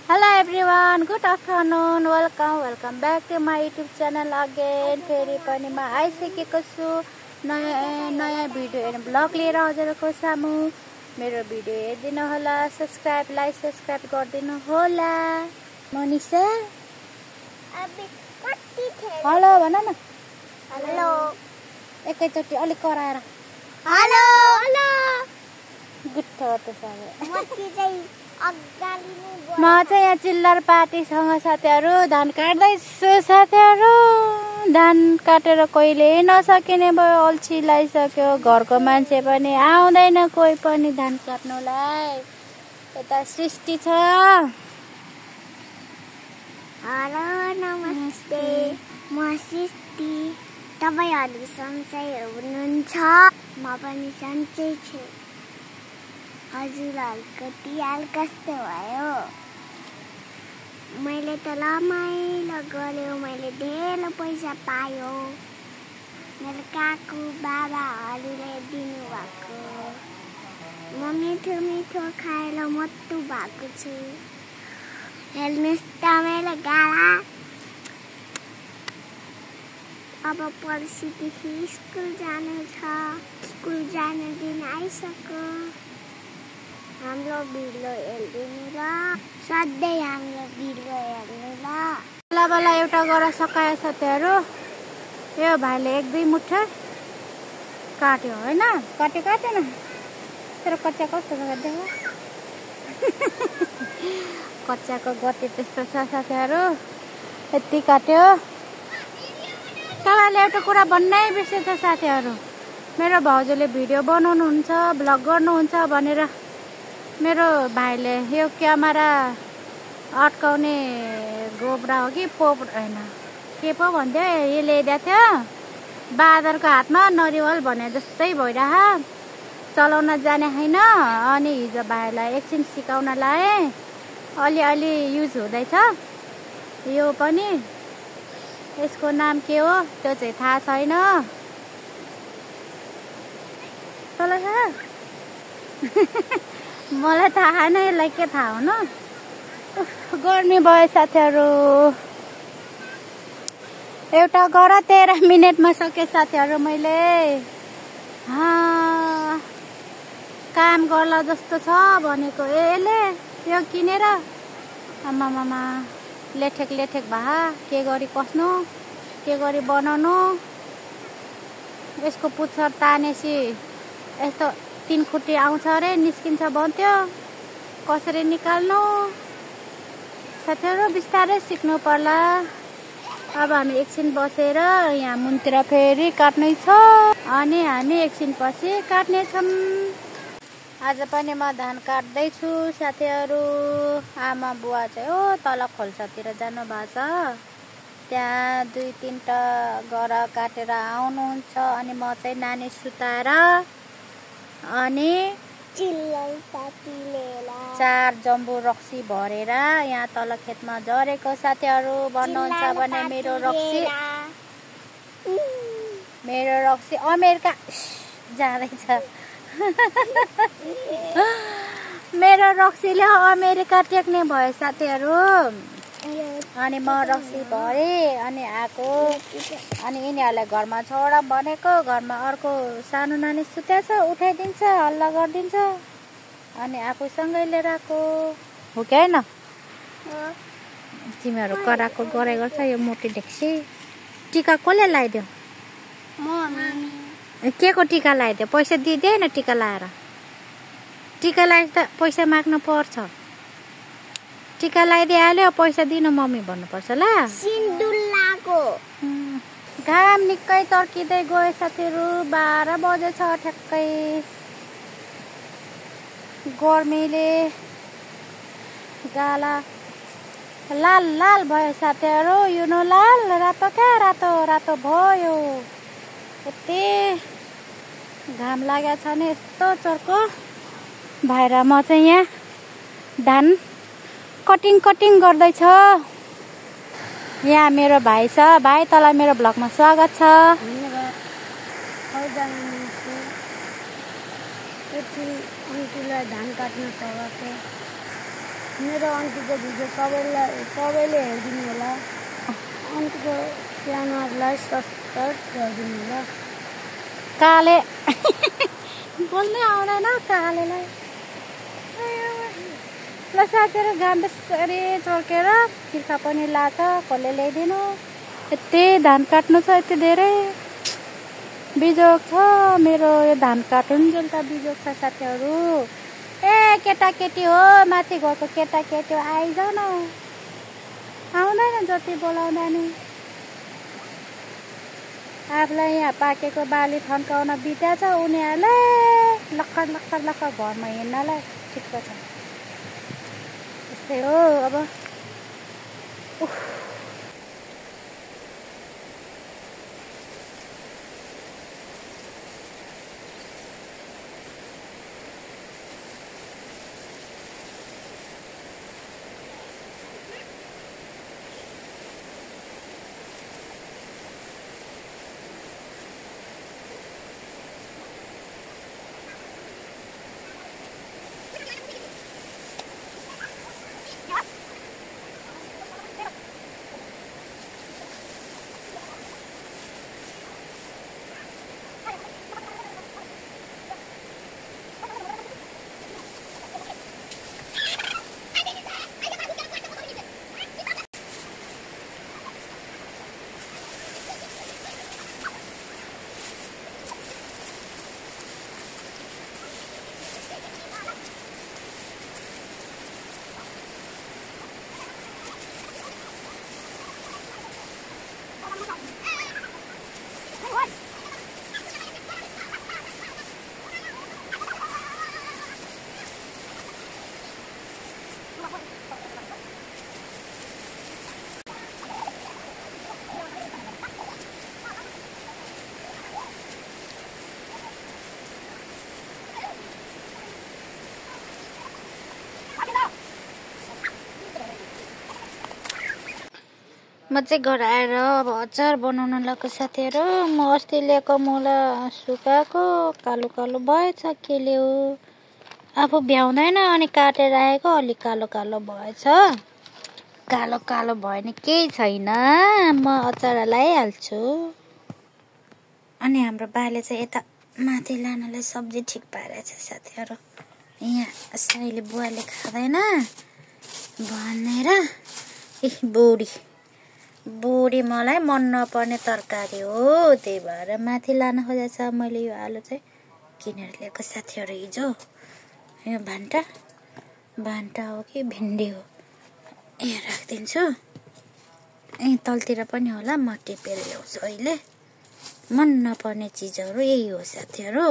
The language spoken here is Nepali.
Hello everyone, good afternoon. Welcome back to my YouTube channel again. फेरि पनि म आइसकेको छु नयाँ भिडियो एन्ड ब्लग लिएर हजुरको सामु। मेरो भिडियो हेर्दिनु होला, सब्स्क्राइब गर्दिनु होला। मनिषा हेलो भन न। हेलो एकैचोटी अलिक कराएर हेलो हेलो गुट्ठ त साले। म चाहिँ यहाँ चिल्लर पार्टीसँग साथीहरु धान काट्दैछु। साथीहरु धान काटेर कहिले नसकिने भयो, अल्छी लागिसक्यो। घरको मान्छे पनि आउँदैन कोही पनि धान काट्नुलाई। यता सृष्टि छ। हेलो नमस्ते, म सृष्टि। तपाईहरु सन्चै हुनुहुन्छ? म पनि सन्चै छु। हजुरहरुको तिहार कस्तो भयो? मैले त रमाइलो गर्यो, मैले धेरै पैसा पायो। मेरो काकु बाबाहरूले दिनुभएको। म मिठो मिठो खाएर मोटो भएको छु। हेर्नुहोस् त मेरो गाला। अब पर्सिदेखि स्कुल जानु छ। स्कुल जाने दिन आइसक्यो। हाम्रो भिडियो हेर्दिनु ल। सधैँ हाम्रो भिडियो हेर्नु ल। बेला एउटा गरा सकायो साथीहरु। यो भाइले 1-2 मुठा काट्यो हैन? काटेन। तर कच्चा कस्तो छ देख। कच्चाको गति त्यस्तो छ साथीहरु। यति काट्यो। तपाईले एउटा कुरा भन्नै बिर्सेछ साथीहरु। मेरो भाउजूले भिडियो बनाउनुहुन्छ, ब्लग गर्नुहुन्छ भनेर मेरो भाइले यो क्यामेरा अड्काउने गोब्रा हो कि पोप हैन के पो भन्थ्यो, यो ल्याइदिएको थियो। बादरको हातमा नरिवल भने जस्तै भइरह चलाउन जाने हैन। अनि हिजो भाइलाई एकछिन सिकाउन लाए। अलि युज हुँदैछ। यो पनि यसको नाम के हो त्यो चाहिँ थाहा छैन। तँलाई थाहा? मलाई थाहा नै, यसलाई के थाहा हो न। गर्मी भयो साथीहरु। एउटा गरा 13 मिनेटमा सके साथीहरु। मैले काम गर्ला जस्तो छ भनेको यसले यो किनेर आमामामा लेठेक भा के गरी कस्नु, के गरी बनाउनु। यसको पुच्छर तानेसी यस्तो 3 खुट्टी आउँछ रे, निस्किन्छ भन्थ्यो। कसरी निकाल्नु साथीहरु? बिस्तारै सिक्नु पर्ला। अब हामी एकछिन बसेर यहाँ मुनतिर फेरि काट्नै छ। अनि हामी एकछिन पछि काट्ने छौं। आज पनि म धान काट्दैछु साथीहरु। आमा बुवा चाहिँ हो तल खोल्सातिर जानु भएको छ। त्यहाँ 2-3 टा गरा काटेर आउनुहुन्छ। अनि म चाहिँ नानी सुताएर अनि चिल्लर पार्टी लिएर 4 जम्बु रक्सी भरेर यहाँ तल खेतमा झरेको साथीहरु। भन्नुहुन्छ भने मेरो रक्सी अमेरिका जाँदैछ। मेरो रक्सीले अमेरिका टेक्ने भयो साथीहरु। अनि म रक्सी भरे अनि आको। अनि यिनीहरूलाई घरमा छोड भनेको। घरमा अर्को सानो नानी सुत्या छ, उठाइदिन्छ, हल्ला गरिदिन्छ। अनि आफूसँगै लिएर आएको हो कि हैन? तिमीहरू कराको गरे गर्छ। यो मोटी देख्सी टीका कसले लगाइदियो? के को टीका लगाइदियो? पैसा दिँदैन टीका लाएर? टीका लगाए त पैसा माग्नु पर्छ। टीका लगाइदिहाल्यो, पैसा दिनु मम्मी भन्नुपर्छ ल। सिन्दुर लागो। घाम निकै चर्किँदै गयो साथीहरु। 12 बजेछ ठ्याक्कै। गर्मीले गाला लाल भयो साथीहरु। युनो लाल, रातो क्या रातो भयो। यति घाम लागेको छ नि यस्तो चर्को भएर म चाहिँ यहाँ धान कटिङ गर्दैछ। यहाँ मेरो भाइ छ। भाइ तँलाई मेरो ब्लगमा स्वागत छ। यति आन्टीलाई धान काट्न सघाएको मेरो आन्टीको भिडियो सबैले हेरिदिनु होला आन्टीको च्यानललाई सब्सक्राइब गरिदिनु होला काले बोल्नै आउँदैन कालेलाई ल साथीहरू घाम बेसरी चर्केर तिर्खा पनि लाछ कसले ल्याइदिनु यति धान काट्नु छ यति धेरै बिजोग छ मेरो यो धान काटुन्जेल त बिजोग छ साथीहरू ए केटाकेटी हो माथि घरको केटाकेटी हो आइज न आउँदैन जति बोलाउँदा नि आफूलाई यहाँ पाकेको बाली थन्काउन बित्या छ उनीहरूले लक्खर लक्खर लक्खर घरमा हिँड्नलाई ठिक्क छ त्यस्तै हो अब म चाहिँ घर आएर अब अचार बनाउन लाग्यो साथीहरू म अस्ति ल्याएको मुला सुकाएको कालो कालो भएछ केले हो आफू भ्याउँदैन अनि काटेर आएको अलिक कालो कालो भएछ कालो कालो भयो भने केही छैन म अचार लगाइहाल्छु अनि हाम्रो बाले चाहिँ यता माथि लानलाई सब्जी ठिक पारेछ साथीहरू यहाँ साइले बुवाले खाँदैन भनेर ए बुढी मलाई मन नपर्ने तरकारी हो त्यही भएर माथि लान खोजेछ मैले यो आलु चाहिँ किनेर ल्याएको साथीहरू हिजो यो भान्टा हो कि भिन्डी हो यहाँ राखिदिन्छु ए तलतिर पनि होला म टिपेर ल्याउँछु अहिले मन नपर्ने चिजहरू यही हो साथीहरू